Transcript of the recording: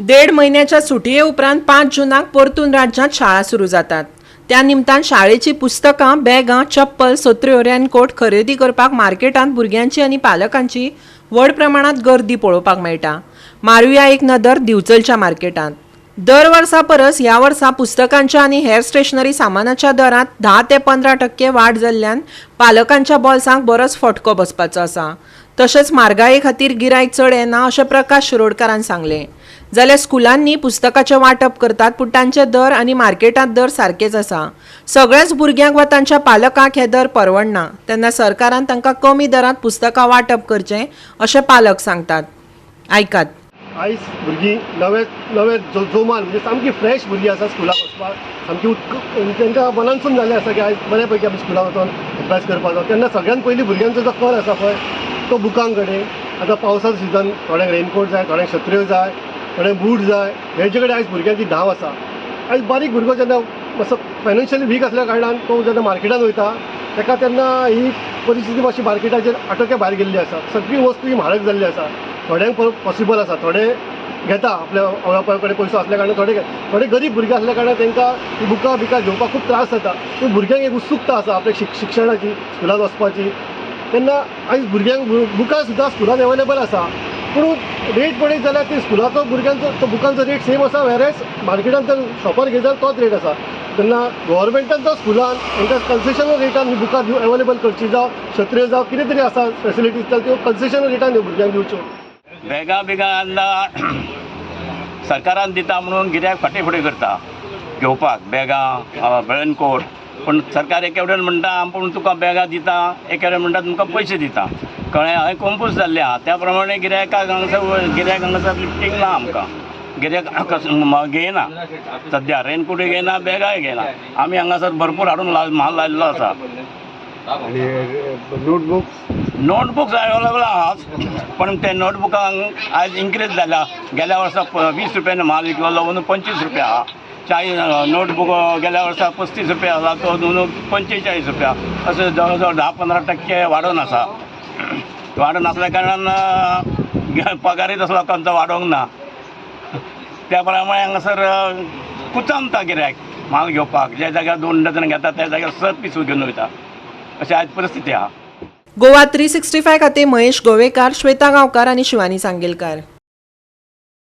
1.5 महिन्याच्या सुटये उपरांत 5 जूनाक परतून राज्यात शाळा सुरू जातात। त्या निमतान शाळेची पुस्तकां, बॅगां, चप्पल, सत्र्यो, रेनकोट खरेदी करपाक मार्केटांत भुरग्यांची आनी पालकांची व्हड प्रमाणात गर्दी पळोवपाक मेळटा। मारुया एक नदर दिवचलच्या मार्केटांत। दर वर्सा परस ह्या वर्सा पुस्तकांच्या आनी हेर स्टेशनरी सामानाच्या दरांत 10 ते 15% वाड जाल्ल्यान पालकांच्या बोल्सांक बरोच फटको बसपाचो आसा। तशेंच म्हारगाये खातीर गिरायक चड येना अशें प्रकाश शिरोडकारान सांगलें। जाल्यार स्कुलांनी पुस्तकाचें वांटप करतात पूण तांचे दर आनी मार्केटांत दर सारकेच आसा। सगळ्याच भुरग्यांक वा तांच्या पालकांक हे दर परवडना, तेन्ना सरकारान तांकां कमी दरांत पुस्तकां वांटप करचें अशें पालक सांगतात। आयकात। आयज भुरगीं नवे जोमान म्हणजे सामकी फ्रेश भुरगीं आसा स्कुलाक वचपाक, सामकी तांकां मनानसून जाल्लें आसा की आयज बरे पैकी आमी स्कुलाक वचून अभ्यास करपाचो। तेन्ना सगळ्यान पयलीं भुरग्यांचो जो कल आसा पळय तो बुकां कडेन। आतां पावसाचो सिजन, थोड्यांक रेनकोट जाय, थोड्यांक छत्र्यो जाय, थोड्यांक बूट जाय, हेजे कडेन आयज भुरग्यांची धांव आसा। आयज बारीक भुरगो जेन्ना मातसो फायनान्शियली वीक आसल्या कारणान तो जेन्ना मार्केटान वयता तेका तेन्ना ही परिस्थिती मातशी मार्केटाचेर आटोक्या भायर गेल्ली आसा। सगळी वस्तू ही म्हारग जाल्ली आसा। थोड्यांक पॉसिबल आसा, थोडे घेता आपल्या आवय बापाय कडेन पयसो असल्या कारणान, थोडे गरीब भुरगे असल्या कारणान तांकां ही बुकां घेवपाक खूब त्रास जाता। पूण भुरग्यांक एक उत्सुकता आसा आपल्या शिक्षणाची, स्कुलान वचपाची। तेन्ना आयज भुरग्यांक बुकां सुद्दां स्कुलान एवेलेबल आसा, पूण रेट पळयत जाल्यार ती स्कुलाचो भुरग्यांचो तो बुकांचो रेट सेम आसा, वेरेज मार्केटान जर शॉपार घेत जाल्यार तोच रेट आसा। तेन्ना गव्हर्मेंटान तो स्कुलान तांकां कन्सेशनल रेटान ही बुकां एवेलेबल करची, जावं छत्र्यो जावं कितें तरी आसा फेसिलिटीज त्यो कन्सेशनल रेटान ह्यो भुरग्यांक दिवच्यो। बॅगा सरकारान दिता म्हणून गिरायक फाटी फुडें करता घेवपाक बॅगां, रेनकोट। पूण सरकार एके वटेन म्हणटा आपूण तुका बॅगां दिता, एके वटेन म्हणटा तुमकां पयशे दिता, कळ्ळें? हय कन्फ्यूज जाल्लें आहा। त्या प्रमाणे गिरायकाक हांगासर लिफ्टींग ना आमकां। गिरायक घेयना सद्या, रेनकोटूय घेयना, बॅगाय घेयना। आमी हांगासर भरपूर हाडून म्हाल लायिल्लो आसा। आनी नोटबुक्स अवेलेबल आहात, पण ते नोटबुकांक आयज इन्क्रीज जाल्या। गेल्या वर्सा 20 रुपयान म्हाल विकलोलो, अंदू 25 रुपया आहा। नोटबुक गेल्या वर्सा 35 रुपया आसा, तो अंदू 45 रुपया। अशें जवळ जवळ 10-15% वाडून आसा। वाडून आसल्या कारणान पगारय तसो लोकांचो वाडोंक ना। त्या प्रमाणे हांगासर कुचामता गिरायक म्हाल घेवपाक। ज्या जाग्यार 2 डझन घेता त्या जाग्यार 7 पीस घेवन वयता, अशी आयज परिस्थिती आहा। गोवा 365 खातीर महेश गोवेकार, श्वेता गांवकार आनी शिवानी सांगेलकार।